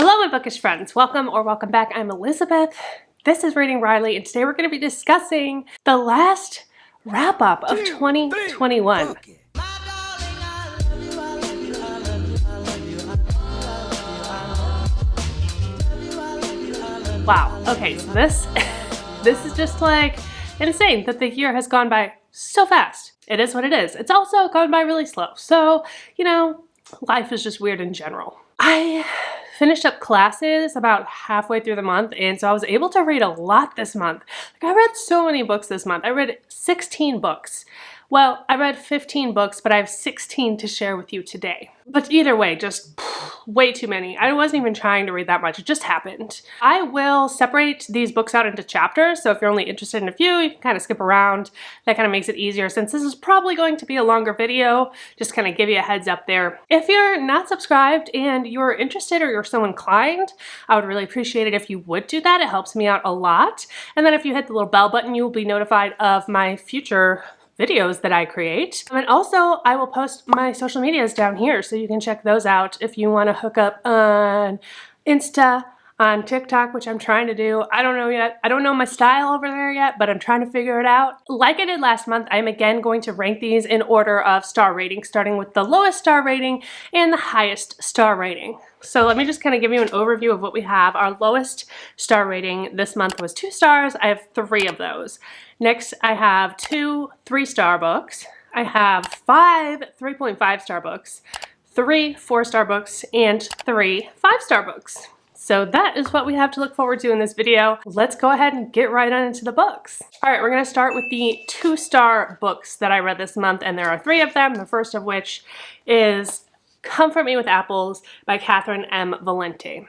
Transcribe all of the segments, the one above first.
Hello my bookish friends, welcome or welcome back. I'm Elizabeth, this is Reading Riley, and today we're going to be discussing the last wrap-up of 2021. Wow, okay, so this is just like insane that the year has gone by so fast. It is what it is. It's also gone by really slow. So, you know, life is just weird in general. I finished up classes about halfway through the month, and so I was able to read a lot this month. Like, I read so many books this month. I read 16 books. Well, I read 15 books, but I have 16 to share with you today. But either way, just way too many. I wasn't even trying to read that much. It just happened. I will separate these books out into chapters, so if you're only interested in a few, you can kind of skip around. That kind of makes it easier since this is probably going to be a longer video. Just kind of give you a heads up there. If you're not subscribed and you're interested or you're so inclined, I would really appreciate it if you would do that. It helps me out a lot. And then if you hit the little bell button, you will be notified of my future videos that I create. And also, I will post my social medias down here so you can check those out if you want to hook up on Insta, on TikTok, which I'm trying to do. I don't know yet. I don't know my style over there yet, but I'm trying to figure it out. Like I did last month, I'm again going to rank these in order of star rating, starting with the lowest star rating and the highest star rating. So let me just kind of give you an overview of what we have. Our lowest star rating this month was 2 stars. I have 3 of those. Next, I have 2 3-star books. I have 5 3.5 star books, 3 4-star books, and 3 5-star books. So that is what we have to look forward to in this video. Let's go ahead and get right on into the books. All right, we're gonna start with the 2-star books that I read this month, and there are 3 of them, the first of which is Comfort Me with Apples by Catherynne M. Valente.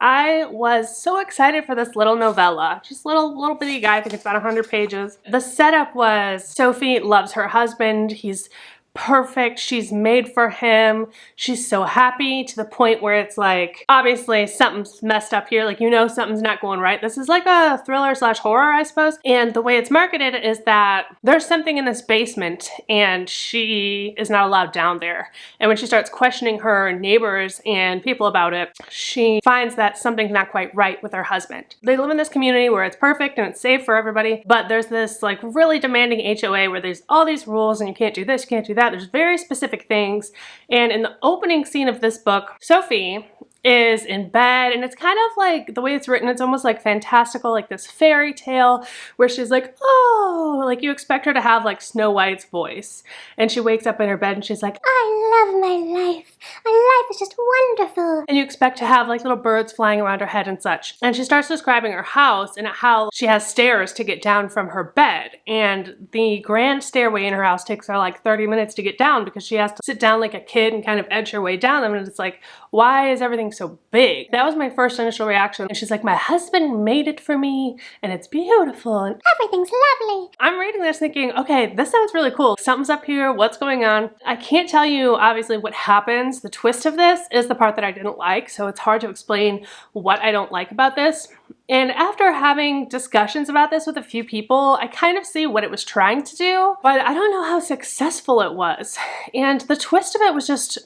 I was so excited for this little novella. Just little bitty guy, I think it's about 100 pages. The setup was Sophie loves her husband. He's perfect. She's made for him. She's so happy to the point where it's like, obviously something's messed up here. Like, you know, something's not going right. This is like a thriller / horror, I suppose. And the way it's marketed is that there's something in this basement and she is not allowed down there. And when she starts questioning her neighbors and people about it, she finds that something's not quite right with her husband. They live in this community where it's perfect and it's safe for everybody, but there's this like really demanding HOA where there's all these rules and you can't do this, you can't do that. There's very specific things. And in the opening scene of this book, Sophie is in bed, and it's kind of like the way it's written, it's almost like fantastical, like this fairy tale where she's like, oh, like you expect her to have like Snow White's voice. And she wakes up in her bed and she's like, I love my life. My life is just wonderful. And you expect to have like little birds flying around her head and such. And she starts describing her house and how she has stairs to get down from her bed. And the grand stairway in her house takes her like 30 minutes to get down because she has to sit down like a kid and kind of edge her way down them. And it's like, why is everything so big? That was my first initial reaction. And she's like, my husband made it for me and it's beautiful and everything's lovely. I'm reading this thinking, okay, this sounds really cool. Something's up here. What's going on? I can't tell you obviously what happens. The twist of this is the part that I didn't like. So it's hard to explain what I don't like about this. And after having discussions about this with a few people, I kind of see what it was trying to do, but I don't know how successful it was. And the twist of it was just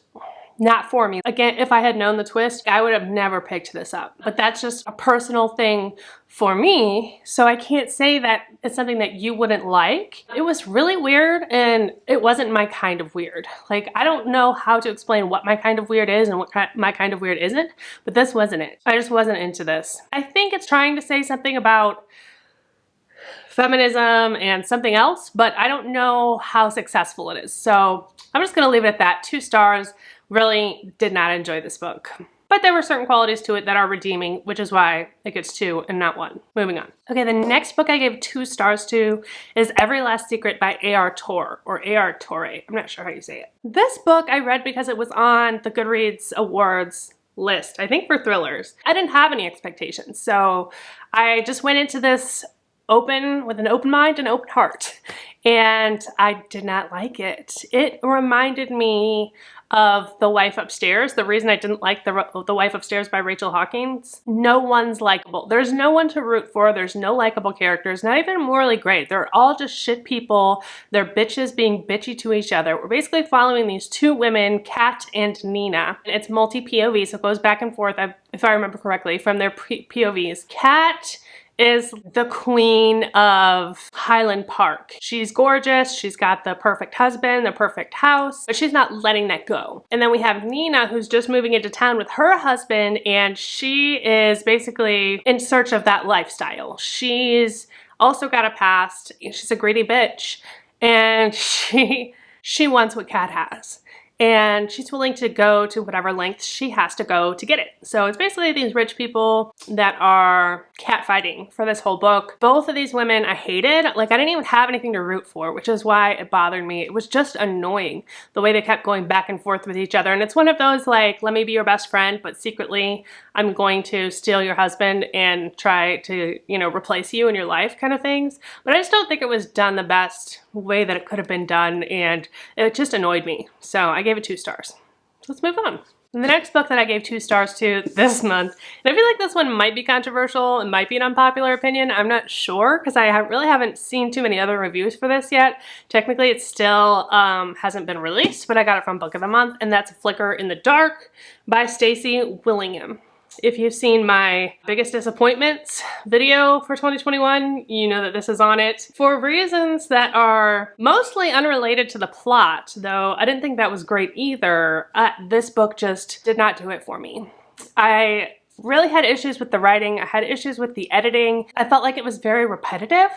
not for me. Again, if I had known the twist, I would have never picked this up. But that's just a personal thing for me, so I can't say that it's something that you wouldn't like. It was really weird, and it wasn't my kind of weird. Like, I don't know how to explain what my kind of weird is and what my kind of weird isn't, but this wasn't it. I just wasn't into this. I think it's trying to say something about feminism and something else, but I don't know how successful it is. So I'm just gonna leave it at that. 2 stars. Really did not enjoy this book. But there were certain qualities to it that are redeeming, which is why it gets 2 and not 1. Moving on. Okay, the next book I gave 2 stars to is Every Last Secret by A.R. Torre, or A.R. Torre. I'm not sure how you say it. This book I read because it was on the Goodreads Awards list, I think for thrillers. I didn't have any expectations, so I just went into this with an open mind and open heart. And I did not like it. It reminded me of The Wife Upstairs. The reason I didn't like The Wife Upstairs by Rachel Hawkins, no one's likable. There's no one to root for. There's no likable characters, not even morally great. They're all just shit people. They're bitches being bitchy to each other. We're basically following these two women, Kat and Nina. It's multi-POV, so it goes back and forth, if I remember correctly, from their POVs. Kat is the queen of Highland Park. She's gorgeous, she's got the perfect husband, the perfect house, but she's not letting that go. And then we have Nina, who's just moving into town with her husband, and she is basically in search of that lifestyle. She's also got a past, she's a greedy bitch, and she wants what Kat has. And she's willing to go to whatever lengths she has to go to get it. So it's basically these rich people that are catfighting for this whole book. Both of these women I hated. Like, I didn't even have anything to root for, which is why it bothered me. It was just annoying the way they kept going back and forth with each other. And it's one of those, like, let me be your best friend, but secretly I'm going to steal your husband and try to, you know, replace you in your life kind of things. But I just don't think it was done the best way that it could have been done, and it just annoyed me. So I gave it 2 stars. Let's move on. And the next book that I gave 2 stars to this month, and I feel like this one might be controversial, it might be an unpopular opinion, I'm not sure, because I really haven't seen too many other reviews for this yet. Technically it still hasn't been released, but I got it from Book of the Month, and that's Flicker in the Dark by Stacy Willingham. If you've seen my biggest disappointments video for 2021, you know that this is on it. For reasons that are mostly unrelated to the plot, though I didn't think that was great either, this book just did not do it for me. I really had issues with the writing. I had issues with the editing. I felt like it was very repetitive,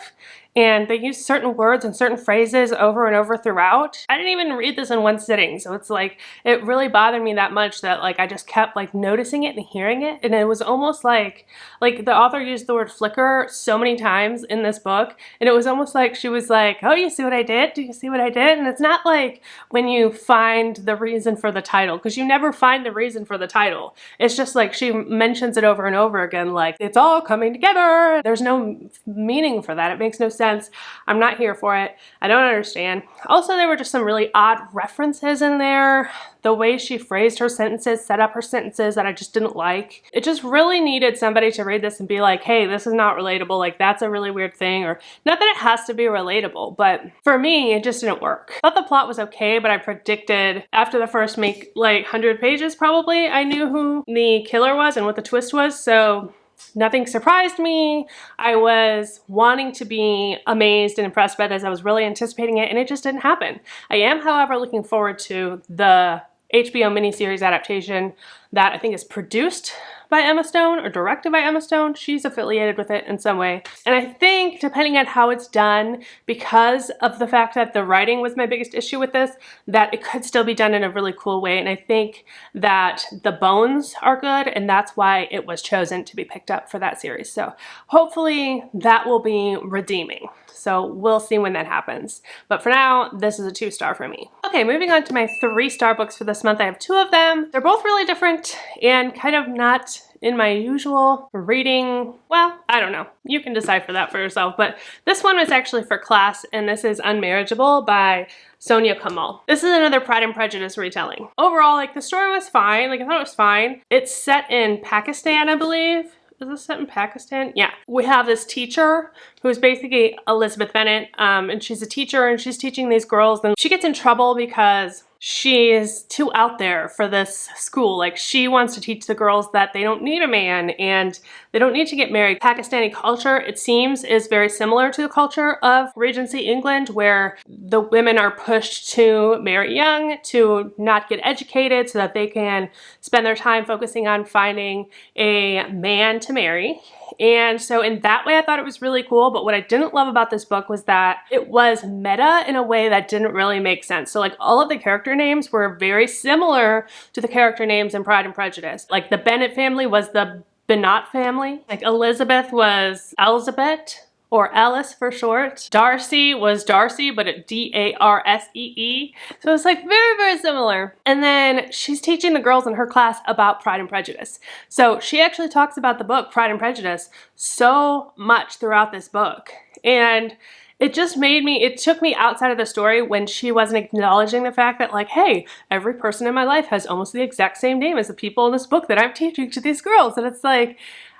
and they used certain words and certain phrases over and over throughout. I didn't even read this in one sitting, so it's like, it really bothered me that much that, like, I just kept, like, noticing it and hearing it, and it was almost like the author used the word flicker so many times in this book, and it was almost like she was like, oh, you see what I did? Do you see what I did? And it's not like when you find the reason for the title, because you never find the reason for the title. It's just like she mentions it over and over again, like, it's all coming together. There's no meaning for that. It makes no sense. I'm not here for it. I don't understand. Also, there were just some really odd references in there. The way she phrased her sentences, set up her sentences that I just didn't like. It just really needed somebody to read this and be like, hey, this is not relatable. Like, that's a really weird thing. Or not that it has to be relatable, but for me, it just didn't work. I thought the plot was okay, but I predicted after the first 100 pages probably, I knew who the killer was and what the twist was. So nothing surprised me. I was wanting to be amazed and impressed by it as I was really anticipating it, and it just didn't happen. I am, however, looking forward to the HBO miniseries adaptation that I think is produced by Emma Stone or directed by Emma Stone. She's affiliated with it in some way. And I think, depending on how it's done, because of the fact that the writing was my biggest issue with this, that it could still be done in a really cool way. And I think that the bones are good, and that's why it was chosen to be picked up for that series. So hopefully that will be redeeming. So we'll see when that happens. But for now, this is a 2-star for me. Okay, moving on to my 3-star books for this month. I have 2 of them. They're both really different and kind of not in my usual reading. Well, I don't know. You can decide for that for yourself. But this one is actually for class, and this is Unmariageable by Soniah Kamal. This is another Pride and Prejudice retelling. Overall, like, the story was fine. Like, I thought it was fine. It's set in Pakistan, I believe. Is this set in Pakistan? Yeah. We have this teacher who's basically Elizabeth Bennet, and she's a teacher, and she's teaching these girls, and she gets in trouble because she is too out there for this school. Like, she wants to teach the girls that they don't need a man and they don't need to get married. Pakistani culture, it seems, is very similar to the culture of Regency England, where the women are pushed to marry young, to not get educated so that they can spend their time focusing on finding a man to marry. And so in that way, I thought it was really cool. But what I didn't love about this book was that it was meta in a way that didn't really make sense. So, like, all of the character names were very similar to the character names in Pride and Prejudice. Like, the Bennet family was the Bennet family. Like, Elizabeth was Elizabeth, or Alice for short. Darcy was Darcy, but it D-A-R-S-E-E. So it's like very, very similar. And then she's teaching the girls in her class about Pride and Prejudice. So she actually talks about the book Pride and Prejudice so much throughout this book. And it just made me, it took me outside of the story when she wasn't acknowledging the fact that like, hey, every person in my life has almost the exact same name as the people in this book that I'm teaching to these girls. And it's like,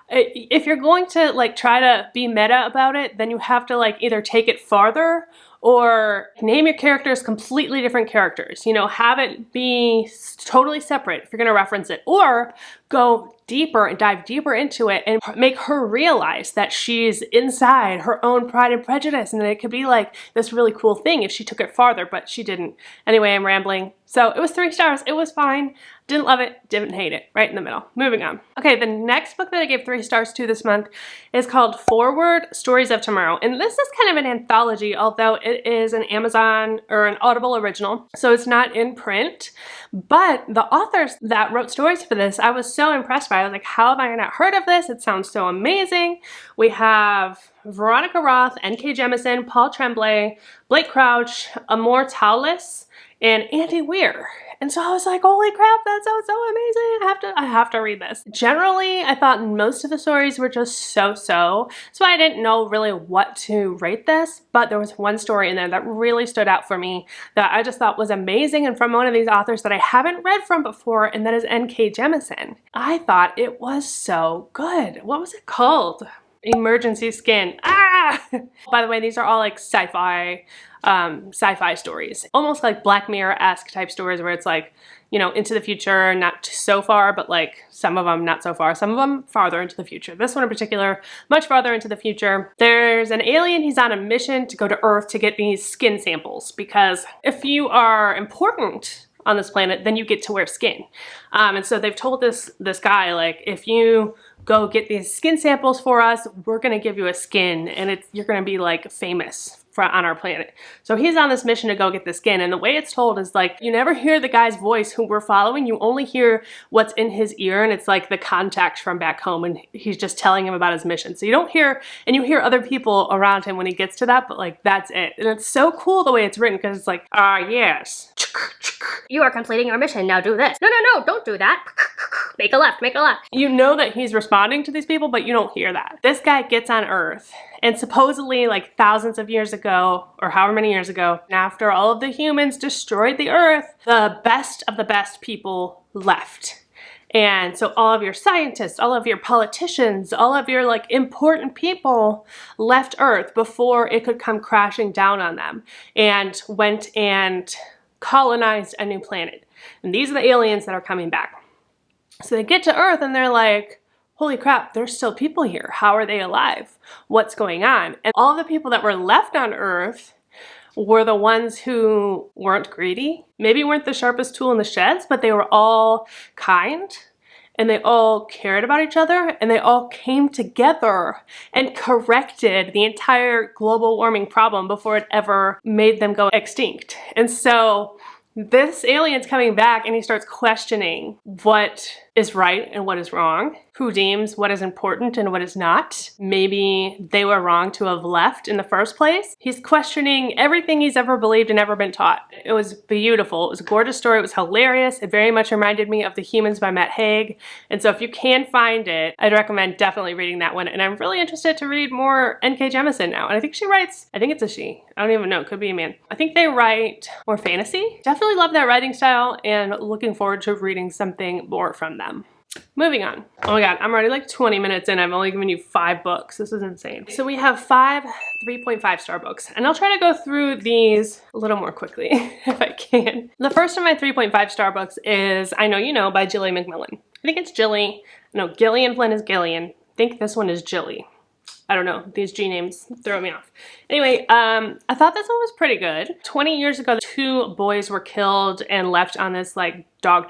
if you're going to like try to be meta about it, then you have to like either take it farther or name your characters completely different characters, you know, have it be totally separate if you're going to reference it, or go deeper and dive deeper into it and make her realize that she's inside her own Pride and Prejudice, and that it could be like this really cool thing if she took it farther, but she didn't. Anyway, I'm rambling. So it was 3 stars. It was fine. Didn't love it, didn't hate it. Right in the middle. Moving on. Okay, the next book that I gave 3 stars to this month is called Forward, Stories of Tomorrow. And this is kind of an anthology, although it is an Amazon or an Audible original, so it's not in print. But the authors that wrote stories for this, I was so impressed by. I was like, how have I not heard of this? It sounds so amazing. We have Veronica Roth, N.K. Jemisin, Paul Tremblay, Blake Crouch, Amor Towless, and Andy Weir. And so I was like, holy crap, that sounds so amazing. I have to read this. Generally, I thought most of the stories were just so I didn't know really what to rate this, but there was one story in there that really stood out for me that I just thought was amazing, and from one of these authors that I haven't read from before, and that is N.K. Jemisin. I thought it was so good. What was it called? Emergency Skin. Ah! By the way, these are all like sci-fi stories. Almost like Black Mirror-esque type stories where it's like, you know, into the future, not so far, but like some of them not so far, some of them farther into the future. This one in particular, much farther into the future. There's an alien, he's on a mission to go to Earth to get these skin samples, because if you are important on this planet, then you get to wear skin. And so they've told this guy, like, if you go get these skin samples for us, we're gonna give you a skin, and you're gonna be like famous on our planet. So he's on this mission to go get the skin, and the way it's told is like, you never hear the guy's voice who we're following, you only hear what's in his ear, and it's like the contact from back home, and he's just telling him about his mission. So you don't hear, and you hear other people around him when he gets to that, but like that's it. And it's so cool the way it's written, because it's like, yes. You are completing your mission, now do this. No, don't do that. Make a left, make a left. You know that he's responding to these people, but you don't hear that. This guy gets on Earth, and supposedly like thousands of years ago, or however many years ago, after all of the humans destroyed the Earth, the best of the best people left. And so all of your scientists, all of your politicians, all of your like important people left Earth before it could come crashing down on them, and went and colonized a new planet. And these are the aliens that are coming back. So they get to Earth and they're like, holy crap, there's still people here. How are they alive? What's going on? And all the people that were left on Earth were the ones who weren't greedy, maybe weren't the sharpest tool in the sheds, but they were all kind, and they all cared about each other, and they all came together and corrected the entire global warming problem before it ever made them go extinct. And so this alien's coming back, and he starts questioning what is right and what is wrong, who deems what is important and what is not. Maybe they were wrong to have left in the first place. He's questioning everything he's ever believed and ever been taught. It was beautiful. It was a gorgeous story. It was hilarious. It very much reminded me of The Humans by Matt Haig. And so if you can find it, I'd recommend definitely reading that one. And I'm really interested to read more N.K. Jemisin now. And I think she writes, I think it's a she. I don't even know. It could be a man. I think they write more fantasy. Definitely love that writing style, and looking forward to reading something more from them. Moving on. Oh my god, I'm already like 20 minutes in. I've only given you 5 books. This is insane. So we have 5 3.5 star books, and I'll try to go through these a little more quickly if I can. The first of my 3.5 star books is I Know You Know by Gilly Macmillon. I think it's Gilly. No, Gillian Flynn is Gillian. I think this one is Gilly. I don't know, these G names throw me off. Anyway, I thought this one was pretty good. 20 years ago, 2 boys were killed and left on this like dog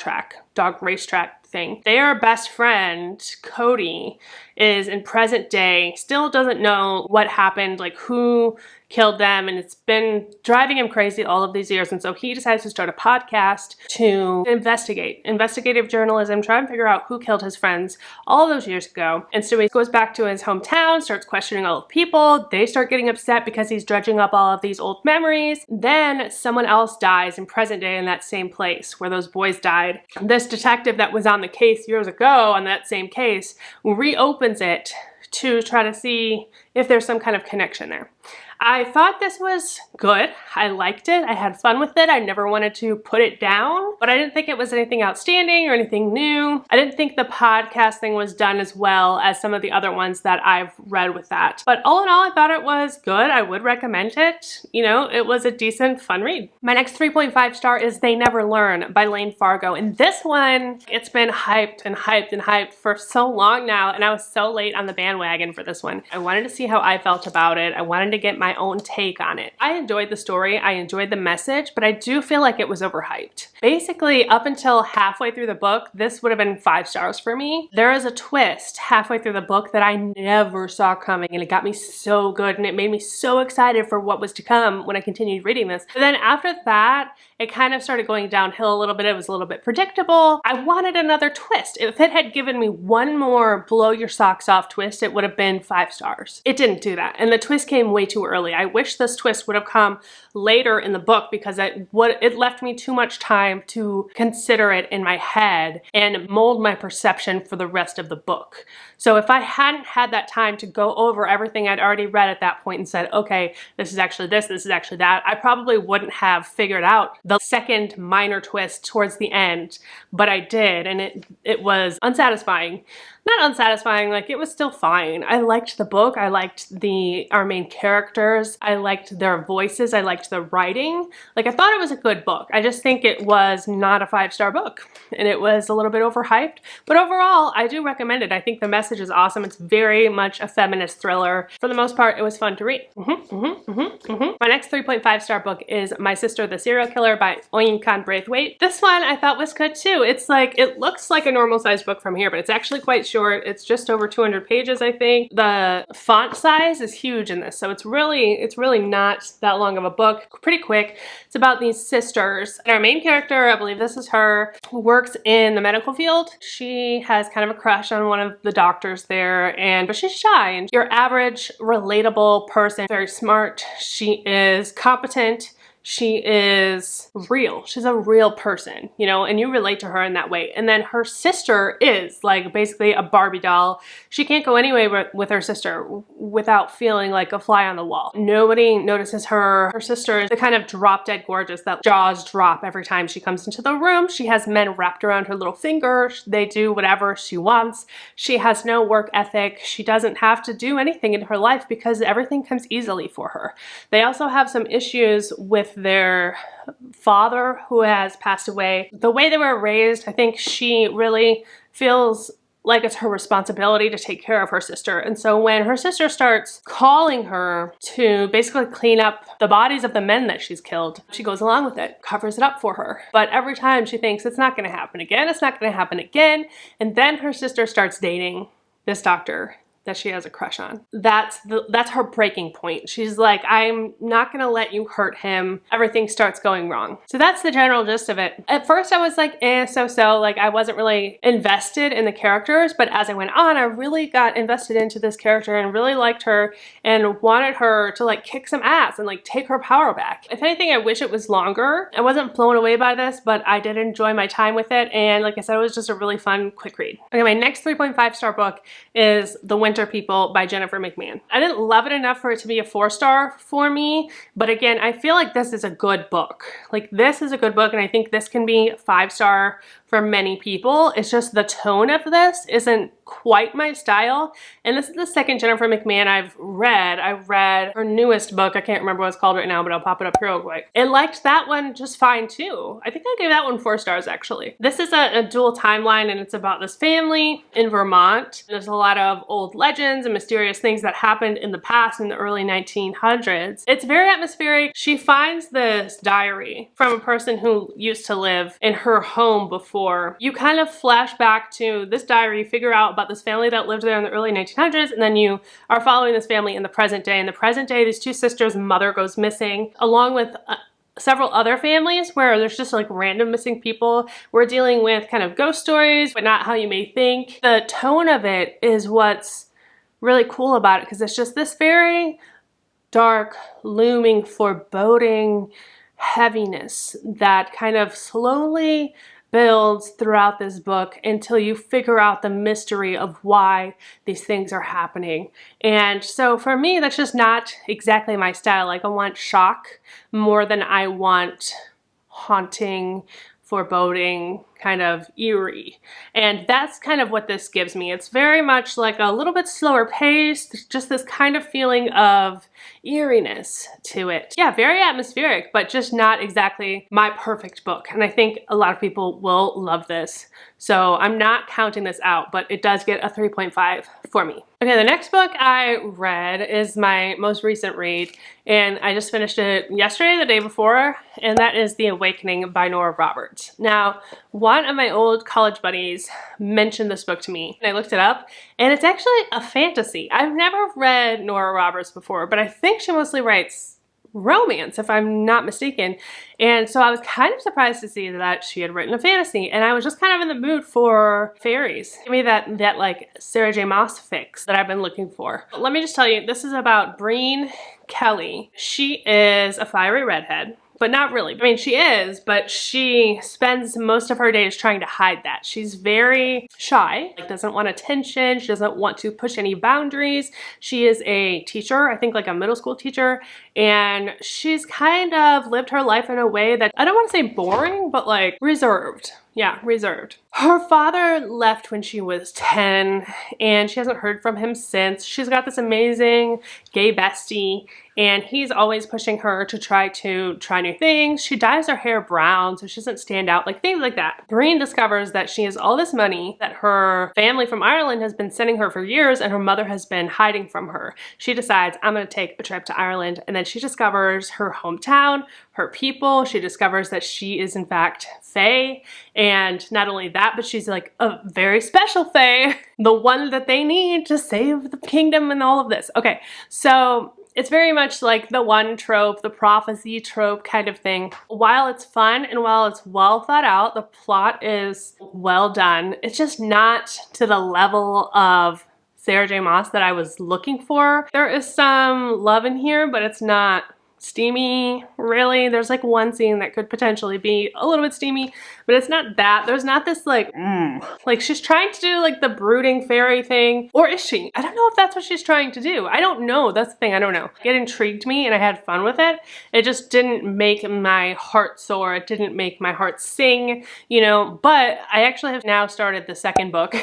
racetrack thing. Their best friend, Cody, is in present day, still doesn't know what happened, like who killed them, and it's been driving him crazy all of these years. And so he decides to start a podcast to investigative journalism, try and figure out who killed his friends all those years ago. And so he goes back to his hometown, starts questioning all the people. They start getting upset because he's dredging up all of these old memories. Then someone else dies in present day in that same place where those boys died. This detective that was on the case years ago on that same case reopens it to try to see if there's some kind of connection there. I thought this was good. I liked it. I had fun with it. I never wanted to put it down, but I didn't think it was anything outstanding or anything new. I didn't think the podcast thing was done as well as some of the other ones that I've read with that. But all in all, I thought it was good. I would recommend it. You know, it was a decent, fun read. My next 3.5 star is They Never Learn by Layne Fargo. And this one, it's been hyped and hyped and hyped for so long now, and I was so late on the bandwagon for this one. I wanted to see how I felt about it. I wanted to get my own take on it. I enjoyed the story. I enjoyed the message, but I do feel like it was overhyped. Basically, up until halfway through the book, this would have been 5 stars for me. There is a twist halfway through the book that I never saw coming, and it got me so good, and it made me so excited for what was to come when I continued reading this. But then after that, it kind of started going downhill a little bit. It was a little bit predictable. I wanted another twist. If it had given me one more blow your socks off twist, it would have been 5 stars. It didn't do that, and the twist came way too early. I wish this twist would have come later in the book because it left me too much time to consider it in my head and mold my perception for the rest of the book. So if I hadn't had that time to go over everything I'd already read at that point and said, okay, this is actually this is actually that, I probably wouldn't have figured out the second minor twist towards the end, but I did, and it was unsatisfying. Not unsatisfying, like it was still fine. I liked the book. I liked our main characters. I liked their voices. I liked the writing. Like I thought it was a good book. I just think it was not a 5-star book, and it was a little bit overhyped. But overall, I do recommend it. I think the message is awesome. It's very much a feminist thriller. For the most part, it was fun to read. My next 3.5-star book is My Sister the Serial Killer by Oyinkan Braithwaite. This one I thought was good too. It's like, it looks like a normal sized book from here, but it's actually quite short. It's just over 200 pages, I think. The font size is huge in this, so it's really not that long of a book. Pretty quick. It's about these sisters. And our main character, I believe this is her, who works in the medical field. She has kind of a crush on one of the doctors there, but she's shy, and your average relatable person, very smart. She is competent. She is real. She's a real person, you know, and you relate to her in that way. And then her sister is like basically a Barbie doll. She can't go anywhere with her sister without feeling like a fly on the wall. Nobody notices her. Her sister is the kind of drop dead gorgeous that jaws drop every time she comes into the room. She has men wrapped around her little finger. They do whatever she wants. She has no work ethic. She doesn't have to do anything in her life because everything comes easily for her. They also have some issues with their father, who has passed away. The way they were raised, I think she really feels like it's her responsibility to take care of her sister. And so when her sister starts calling her to basically clean up the bodies of the men that she's killed, she goes along with it, covers it up for her. But every time she thinks it's not going to happen again, it's not going to happen again. And then her sister starts dating this doctor that she has a crush on. That's her breaking point. She's like, I'm not gonna let you hurt him. Everything starts going wrong. So that's the general gist of it. At first I was like, so, like I wasn't really invested in the characters, but as I went on, I really got invested into this character and really liked her and wanted her to like kick some ass and like take her power back. If anything, I wish it was longer. I wasn't blown away by this, but I did enjoy my time with it. And like I said, it was just a really fun, quick read. Okay, my next 3.5-star book is The Winter People by Jeniifer McMahon. I didn't love it enough for it to be a 4-star for me, but again, I feel like this is a good book. Like this is a good book, and I think this can be 5-star for many people. It's just the tone of this isn't quite my style. And this is the second Jeniifer McMahon I've read. I read her newest book. I can't remember what it's called right now, but I'll pop it up here real quick. And liked that one just fine too. I think I gave that one 4 stars actually. This is a dual timeline, and it's about this family in Vermont. There's a lot of old legends and mysterious things that happened in the past in the early 1900s. It's very atmospheric. She finds this diary from a person who used to live in her home before. You kind of flash back to this diary, figure out about this family that lived there in the early 1900s, and then you are following this family in the present day. In the present day, these 2 sisters' mother goes missing, along with several other families where there's just like random missing people. We're dealing with kind of ghost stories, but not how you may think. The tone of it is what's really cool about it, because it's just this very dark, looming, foreboding heaviness that kind of slowly builds throughout this book until you figure out the mystery of why these things are happening. And so for me, that's just not exactly my style. Like, I want shock more than I want haunting, foreboding, kind of eerie. And that's kind of what this gives me. It's very much like a little bit slower paced, just this kind of feeling of eeriness to it. Yeah, very atmospheric, but just not exactly my perfect book. And I think a lot of people will love this. So I'm not counting this out, but it does get a 3.5 for me. Okay, the next book I read is my most recent read, and I just finished it yesterday, the day before, and that is The Awakening by Nora Roberts. Now, one of my old college buddies mentioned this book to me, and I looked it up, and it's actually a fantasy. I've never read Nora Roberts before, but I think she mostly writes romance, if I'm not mistaken. And so I was kind of surprised to see that she had written a fantasy, and I was just kind of in the mood for fairies. Give me that like Sarah J. Maas fix that I've been looking for. But let me just tell you, this is about Breen Kelly. She is a fiery redhead. But not really. I mean, she is, but she spends most of her days trying to hide that. She's very shy, like doesn't want attention. She doesn't want to push any boundaries. She is a teacher, I think like a middle school teacher, and she's kind of lived her life in a way that, I don't want to say boring, but like reserved. Yeah, reserved. Her father left when she was 10, and she hasn't heard from him since. She's got this amazing gay bestie, and he's always pushing her to try new things. She dyes her hair brown so she doesn't stand out, like things like that. Breen discovers that she has all this money that her family from Ireland has been sending her for years, and her mother has been hiding from her. She decides, I'm gonna take a trip to Ireland, and then she discovers her hometown, her people. She discovers that she is in fact fae, and not only that, but she's like a very special fae, the one that they need to save the kingdom and all of this. Okay, so it's very much like the one trope, the prophecy trope kind of thing. While it's fun and while it's well thought out, the plot is well done. It's just not to the level of Sarah J. Maas that I was looking for. There is some love in here, but it's not steamy, really. There's like one scene that could potentially be a little bit steamy, but it's not that. There's not this like, like she's trying to do like the brooding fairy thing, or is she? I don't know if that's what she's trying to do. I don't know. That's the thing. I don't know. It intrigued me and I had fun with it. It just didn't make my heart soar. It didn't make my heart sing, you know, but I actually have now started the second book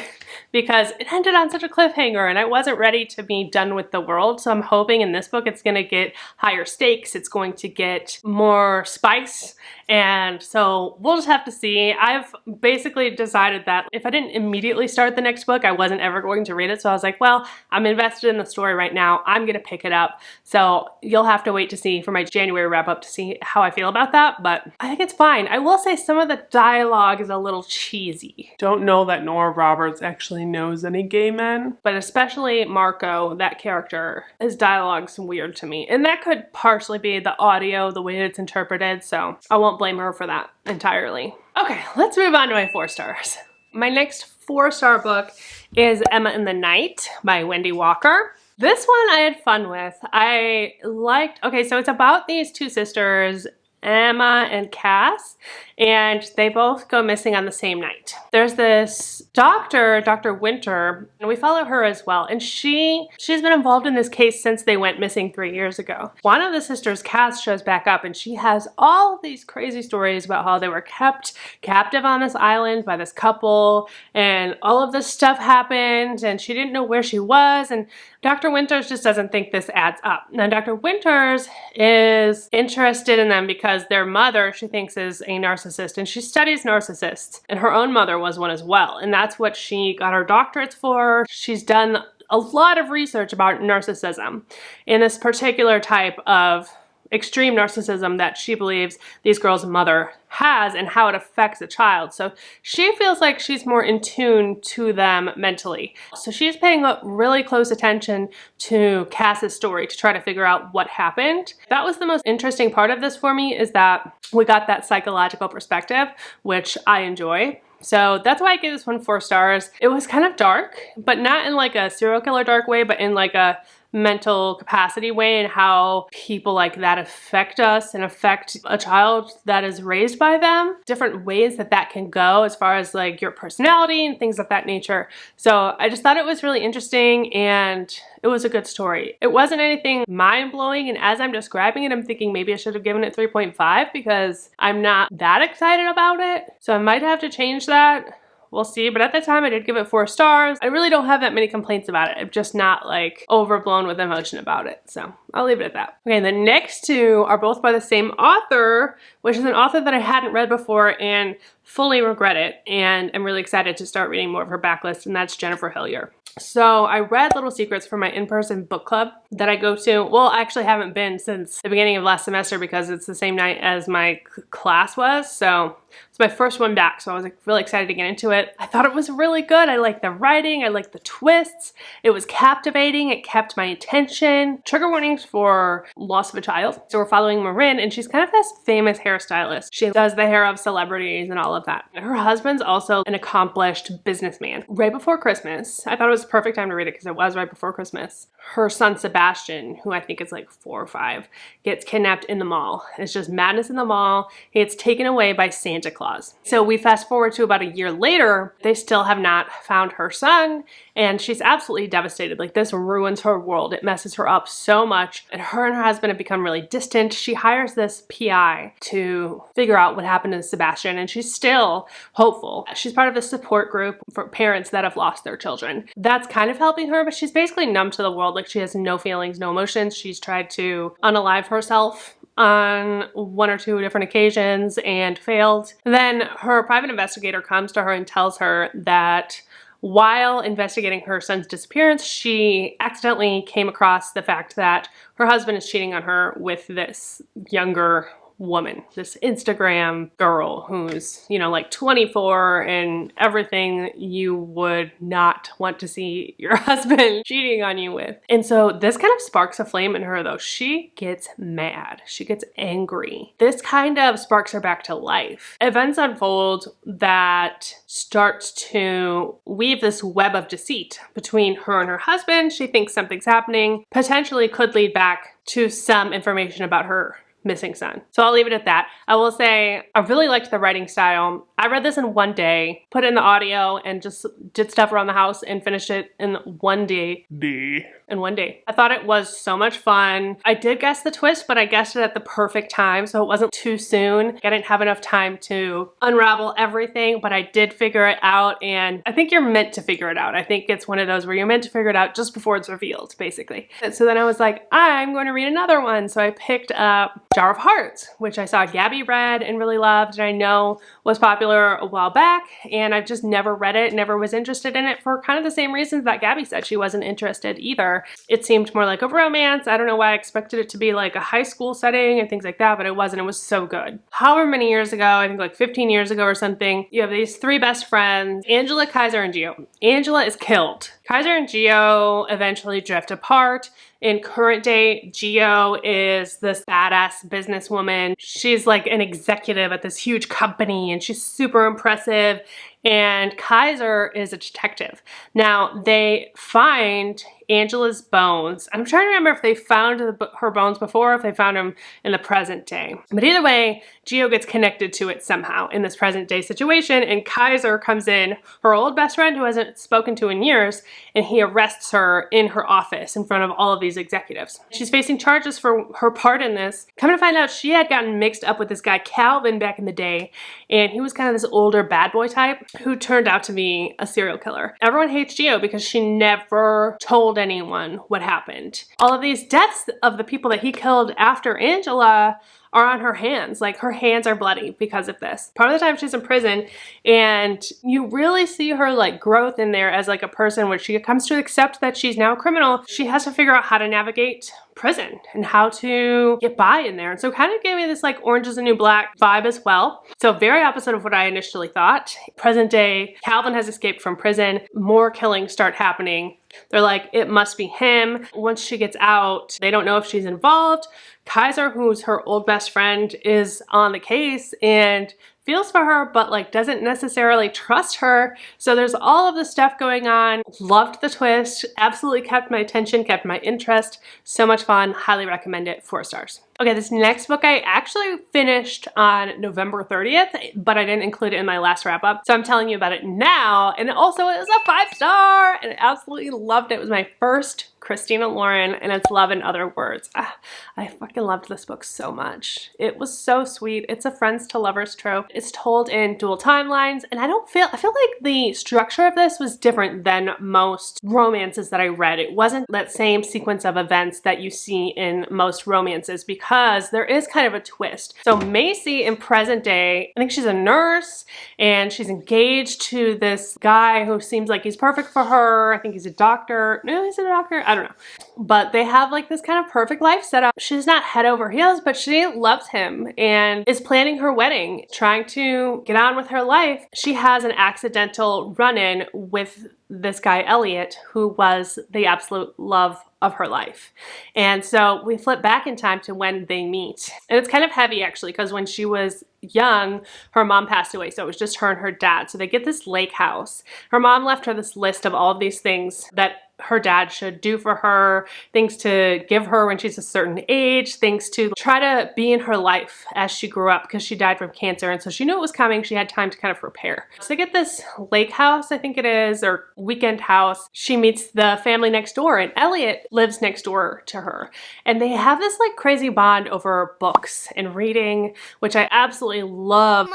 because it ended on such a cliffhanger and I wasn't ready to be done with the world. So I'm hoping in this book it's going to get higher stakes. It's going to get more spice. And so we'll just have to see. I've basically decided that if I didn't immediately start the next book, I wasn't ever going to read it. So I was like, well, I'm invested in the story right now. I'm going to pick it up. So you'll have to wait to see for my January wrap up to see how I feel about that. But I think it's fine. I will say some of the dialogue is a little cheesy. Don't know that Nora Roberts actually knows any gay men, but especially Marco, that character, his dialogue's weird to me. And that could partially be the audio, the way it's interpreted. So I won't blame her for that entirely. Okay, let's move on to my 4 stars. My next 4-star book is Emma in the Night by Wendy Walker. This one I had fun with. I liked, okay, so it's about these 2 sisters, Emma and Cass, and they both go missing on the same night. There's this doctor, Dr. Winter, and we follow her as well, and she's been involved in this case since they went missing 3 years ago. One of the sisters, Cass, shows back up, and she has all these crazy stories about how they were kept captive on this island by this couple, and all of this stuff happened, and she didn't know where she was, and Dr. Winters just doesn't think this adds up. Now, Dr. Winters is interested in them because their mother, she thinks, is a narcissist, and she studies narcissists, and her own mother was one as well, and that's what she got her doctorates for. She's done a lot of research about narcissism in this particular type of extreme narcissism that she believes these girls' mother has and how it affects a child. So she feels like she's more in tune to them mentally. So she's paying really close attention to Cass's story to try to figure out what happened. That was the most interesting part of this for me, is that we got that psychological perspective, which I enjoy. So that's why I gave this one 4 stars. It was kind of dark, but not in like a serial killer dark way, but in like a mental capacity way and how people like that affect us and affect a child that is raised by them. Different ways that that can go as far as like your personality and things of that nature. So I just thought it was really interesting and it was a good story. It wasn't anything mind-blowing, and as I'm describing it, I'm thinking maybe I should have given it 3.5 because I'm not that excited about it. So I might have to change that. We'll see, but at the time I did give it 4 stars. I really don't have that many complaints about it. I'm just not like overblown with emotion about it. So I'll leave it at that. Okay, the next 2 are both by the same author, which is an author that I hadn't read before and fully regret it. And I'm really excited to start reading more of her backlist, and that's Jeniifer Hillier. So I read Little Secrets for my in-person book club that I go to. Well, I actually haven't been since the beginning of last semester because it's the same night as my class was. So it's my first one back. So I was like really excited to get into it. I thought it was really good. I liked the writing. I liked the twists. It was captivating. It kept my attention. Trigger warnings for loss of a child. So we're following Marin, and she's kind of this famous hairstylist. She does the hair of celebrities and all of that. Her husband's also an accomplished businessman. Right before Christmas, I thought it was the perfect time to read it because it was right before Christmas. Her son Sebastian, who I think is like 4 or 5, gets kidnapped in the mall. It's just madness in the mall. He gets taken away by Santa Claus. So we fast forward to about a year later, they still have not found her son, and she's absolutely devastated. Like, this ruins her world. It messes her up so much. And her husband have become really distant. She hires this PI to figure out what happened to Sebastian, and she's still hopeful. She's part of a support group for parents that have lost their children. That's kind of helping her, but she's basically numb to the world. Like, she has no feelings, no emotions. She's tried to unalive herself on 1 or 2 different occasions and failed. Then her private investigator comes to her and tells her that while investigating her son's disappearance, she accidentally came across the fact that her husband is cheating on her with this younger woman, this Instagram girl who's, you know, like 24 and everything you would not want to see your husband cheating on you with. And so this kind of sparks a flame in her though. She gets mad. She gets angry. This kind of sparks her back to life. Events unfold that starts to weave this web of deceit between her and her husband. She thinks something's happening, potentially could lead back to some information about her missing son. So I'll leave it at that. I will say I really liked the writing style. I read this in 1 day, put in the audio and just did stuff around the house and finished it in 1 day. In 1 day. I thought it was so much fun. I did guess the twist, but I guessed it at the perfect time, so it wasn't too soon. I didn't have enough time to unravel everything, but I did figure it out, and I think you're meant to figure it out. I think it's one of those where you're meant to figure it out just before it's revealed, basically. So then I was like, I'm going to read another one. So I picked up Jar of Hearts, which I saw Gabby read and really loved, and I know was popular a while back, and I've just never read it, never was interested in it for kind of the same reasons that Gabby said she wasn't interested either. It seemed more like a romance. I don't know why I expected it to be like a high school setting and things like that, but it wasn't. It was so good. However many years ago, I think like 15 years ago or something, you have these 3 best friends, Angela, Kaiser, and Gio. Angela is killed. Kaiser and Gio eventually drift apart. In current day, Gio is this badass businesswoman. She's like an executive at this huge company and she's super impressive. And Kaiser is a detective. Now, they find Angela's bones. I'm trying to remember if they found her bones before or if they found them in the present day. But either way, Gio gets connected to it somehow in this present day situation, and Kaiser comes in, her old best friend who hasn't spoken to in years, and he arrests her in her office in front of all of these executives. She's facing charges for her part in this. Come to find out, she had gotten mixed up with this guy Calvin back in the day, and he was kind of this older bad boy type who turned out to be a serial killer. Everyone hates Gio because she never told anyone what happened. All of these deaths of the people that he killed after Angela are on her hands. Like, her hands are bloody because of this. Part of the time she's in prison, and you really see her like growth in there as like a person where she comes to accept that she's now a criminal. She has to figure out how to navigate prison and how to get by in there. And so kind of gave me this like Orange is the New Black vibe as well. So very opposite of what I initially thought. Present day, Calvin has escaped from prison. More killings start happening. They're like, it must be him. Once she gets out, they don't know if she's involved. Kaiser, who's her old best friend, is on the case, and feels for her, but like doesn't necessarily trust her. So there's all of this stuff going on. Loved the twist. Absolutely kept my attention, kept my interest. So much fun. Highly recommend it. 4 stars. Okay, this next book I actually finished on November 30th, but I didn't include it in my last wrap up. So I'm telling you about it now. And also it was a 5-star and I absolutely loved it. It was my first Christina Lauren, and it's Love in Other Words. I fucking loved this book so much. It was so sweet. It's a friends to lovers trope. It's told in dual timelines, and I feel like the structure of this was different than most romances that I read. It wasn't that same sequence of events that you see in most romances because there is kind of a twist. So Macy in present day, I think she's a nurse and she's engaged to this guy who seems like he's perfect for her. I think he's a doctor. No, he's a doctor. I don't know. But they have like this kind of perfect life set up. She's not head over heels, but she loves him and is planning her wedding, trying to get on with her life. She has an accidental run-in with this guy, Elliot, who was the absolute love of her life. And so we flip back in time to when they meet. And it's kind of heavy actually, because when she was young, her mom passed away. So it was just her and her dad. So they get this lake house. Her mom left her this list of all of these things that her dad should do for her, things to give her when she's a certain age, things to try to be in her life as she grew up because she died from cancer. And so she knew it was coming. She had time to kind of prepare. So they get this lake house, I think it is, or weekend house. She meets the family next door and Elliot lives next door to her. And they have this like crazy bond over books and reading, which I absolutely love.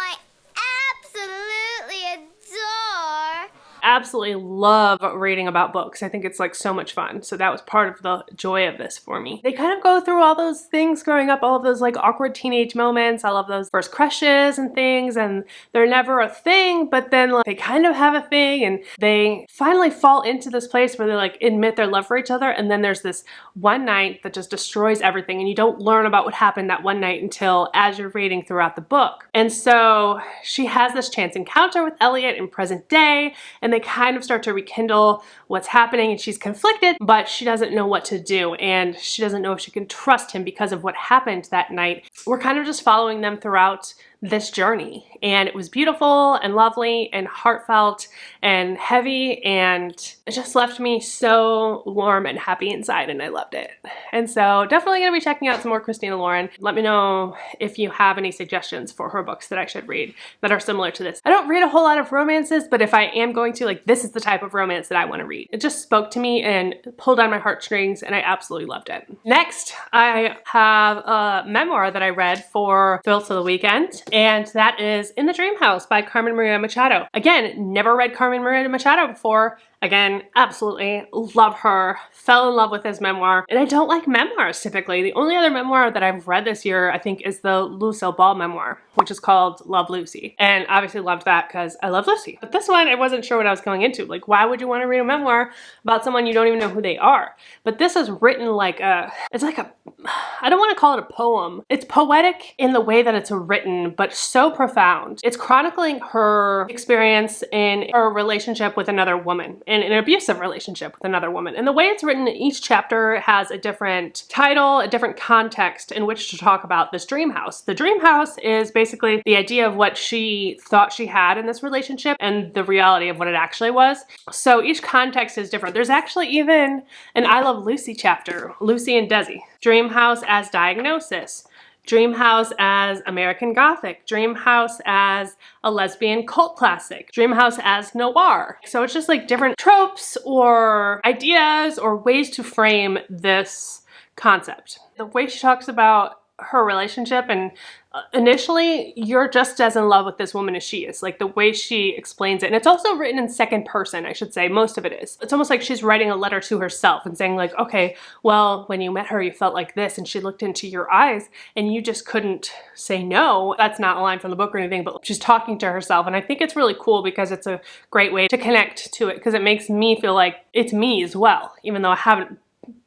Absolutely love reading about books. I think it's like so much fun. So that was part of the joy of this for me. They kind of go through all those things growing up, all of those like awkward teenage moments. I love those first crushes and things, and they're never a thing, but then like, they kind of have a thing and they finally fall into this place where they like admit their love for each other. And then there's this one night that just destroys everything and you don't learn about what happened that one night until as you're reading throughout the book. And so she has this chance encounter with Elliot in present day, and they kind of start to rekindle what's happening, and she's conflicted, but she doesn't know what to do, and she doesn't know if she can trust him because of what happened that night. We're kind of just following them throughout this journey, and it was beautiful and lovely and heartfelt and heavy, and it just left me so warm and happy inside, and I loved it. And so definitely gonna be checking out some more Christina Lauren. Let me know if you have any suggestions for her books that I should read that are similar to this. I don't read a whole lot of romances, but if I am going to, like, this is the type of romance that I want to read. It just spoke to me and pulled on my heartstrings, and I absolutely loved it. Next, I have a memoir that I read for Thrills of the Weekend, and that is In the Dream House by Carmen Maria Machado. Again, never read Carmen Maria Machado before. Again, absolutely love her. Fell in love with this memoir. And I don't like memoirs typically. The only other memoir that I've read this year, I think, is the Lucille Ball memoir, which is called Love, Lucy. And obviously loved that because I love Lucy. But this one, I wasn't sure what I was going into. Like, why would you want to read a memoir about someone you don't even know who they are? But this is written like it's like a, I don't want to call it a poem. It's poetic in the way that it's written, but so profound. It's chronicling her experience in her relationship with another woman, in an abusive relationship with another woman. And the way it's written, each chapter has a different title, a different context in which to talk about this dream house. The dream house is basically the idea of what she thought she had in this relationship and the reality of what it actually was. So each context is different. There's actually even an I Love Lucy chapter, Lucy and Desi. Dream house as diagnosis. Dream house as American Gothic, Dream house as a lesbian cult classic, Dream house as noir. So it's just like different tropes or ideas or ways to frame this concept. The way she talks about her relationship, and initially you're just as in love with this woman as she is, like the way she explains it. And it's also written in second person, I should say. Most of it is. It's almost like she's writing a letter to herself and saying like, okay, well, when you met her, you felt like this, and she looked into your eyes and you just couldn't say no. That's not a line from the book or anything, but she's talking to herself. And I think it's really cool because it's a great way to connect to it, because it makes me feel like it's me as well, even though I haven't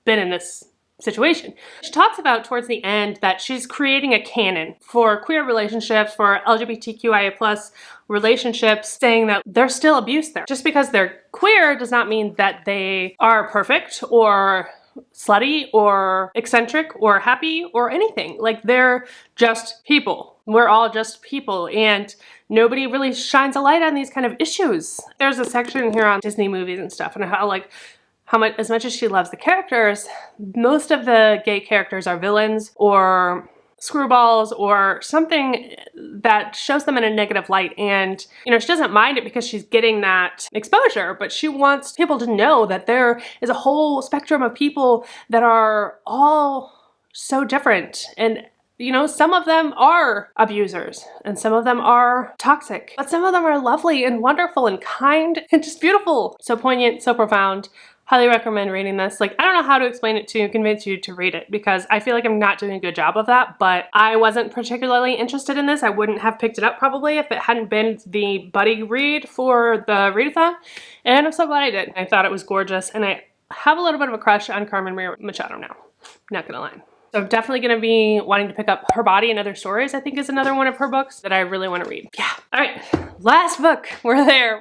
been in this situation. She talks about towards the end that she's creating a canon for queer relationships, for LGBTQIA+ relationships, saying that there's still abuse there. Just because they're queer does not mean that they are perfect or slutty or eccentric or happy or anything. Like, they're just people. We're all just people, and nobody really shines a light on these kind of issues. There's a section here on Disney movies and stuff, and how much, as much as she loves the characters, most of the gay characters are villains or screwballs or something that shows them in a negative light. And, you know, she doesn't mind it because she's getting that exposure, but she wants people to know that there is a whole spectrum of people that are all so different. And, you know, some of them are abusers and some of them are toxic, but some of them are lovely and wonderful and kind and just beautiful. So poignant, so profound. Highly recommend reading this. Like, I don't know how to explain it to convince you to read it, because I feel like I'm not doing a good job of that, but I wasn't particularly interested in this. I wouldn't have picked it up probably if it hadn't been the buddy read for the readathon, and I'm so glad I did. I thought it was gorgeous, and I have a little bit of a crush on Carmen Machado now, not gonna lie. So I'm definitely going to be wanting to pick up Her Body and Other Stories, I think is another one of her books that I really want to read. Yeah. All right. Last book. We're there.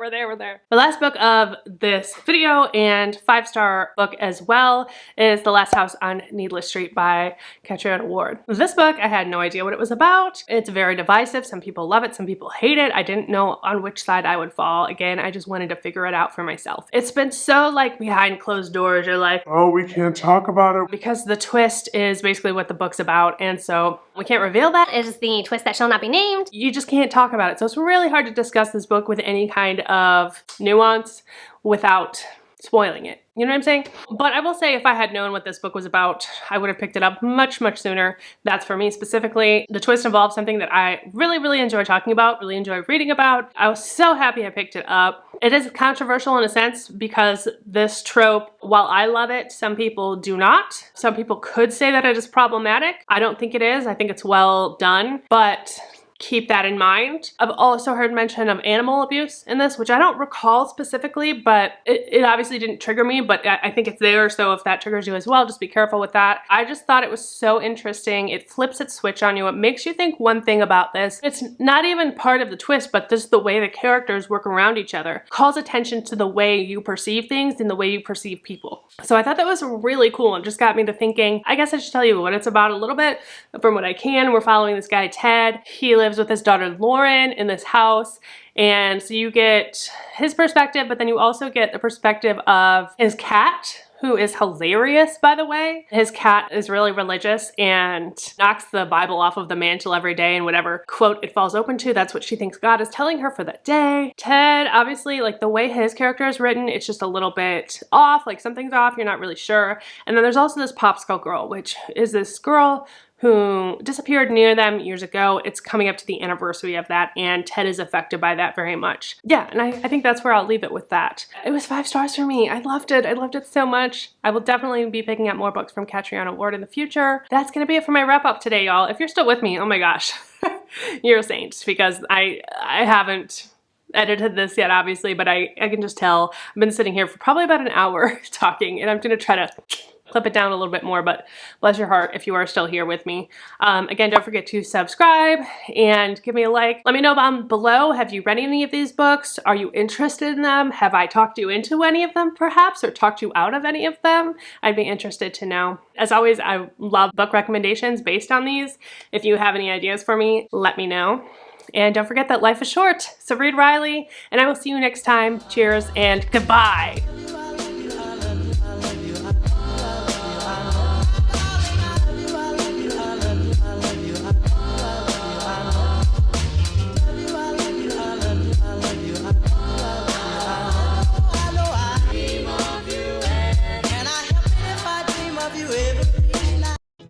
The last book of this video and 5-star book as well is The Last House on Needless Street by Catriona Ward. This book, I had no idea what it was about. It's very divisive. Some people love it. Some people hate it. I didn't know on which side I would fall. Again, I just wanted to figure it out for myself. It's been so like behind closed doors. You're like, oh, we can't talk about it, because the twist is basically what the book's about, and so we can't reveal that. It is the twist that shall not be named. You just can't talk about it. So it's really hard to discuss this book with any kind of nuance without spoiling it. You know what I'm saying? But I will say, if I had known what this book was about, I would have picked it up much, much sooner. That's for me specifically. The twist involves something that I really, really enjoy talking about, really enjoy reading about. I was so happy I picked it up. It is controversial in a sense because this trope, while I love it, some people do not. Some people could say that it is problematic. I don't think it is. I think it's well done, but keep that in mind. I've also heard mention of animal abuse in this, which I don't recall specifically, but it obviously didn't trigger me, but I think it's there, so if that triggers you as well, just be careful with that. I just thought it was so interesting. It flips its switch on you. It makes you think one thing about this. It's not even part of the twist, but just the way the characters work around each other calls attention to the way you perceive things and the way you perceive people. So I thought that was really cool. It just got me to thinking, I guess I should tell you what it's about a little bit. From what I can, we're following this guy, Ted. He lives with his daughter Lauren in this house, and so you get his perspective, but then you also get the perspective of his cat, who is hilarious, by the way. His cat is really religious and knocks the Bible off of the mantle every day, and whatever quote it falls open to, that's what she thinks God is telling her for that day. Ted, obviously, like the way his character is written, it's just a little bit off, like something's off, you're not really sure. And then there's also this Popsicle girl, which is this girl who disappeared near them years ago. It's coming up to the anniversary of that, and Ted is affected by that very much. Yeah, and I think that's where I'll leave it with that. It was 5 stars for me. I loved it. I loved it so much. I will definitely be picking up more books from Catriona Ward in the future. That's gonna be it for my wrap up today, y'all. If you're still with me, oh my gosh, you're a saint, because I haven't edited this yet, obviously, but I can just tell. I've been sitting here for probably about an hour talking, and I'm gonna try to clip it down a little bit more, but bless your heart if you are still here with me. Again, don't forget to subscribe and give me a like. Let me know down below, have you read any of these books? Are you interested in them? Have I talked you into any of them perhaps, or talked you out of any of them? I'd be interested to know. As always, I love book recommendations based on these. If you have any ideas for me, let me know. And don't forget that life is short, so read Riley, and I will see you next time. Cheers and goodbye.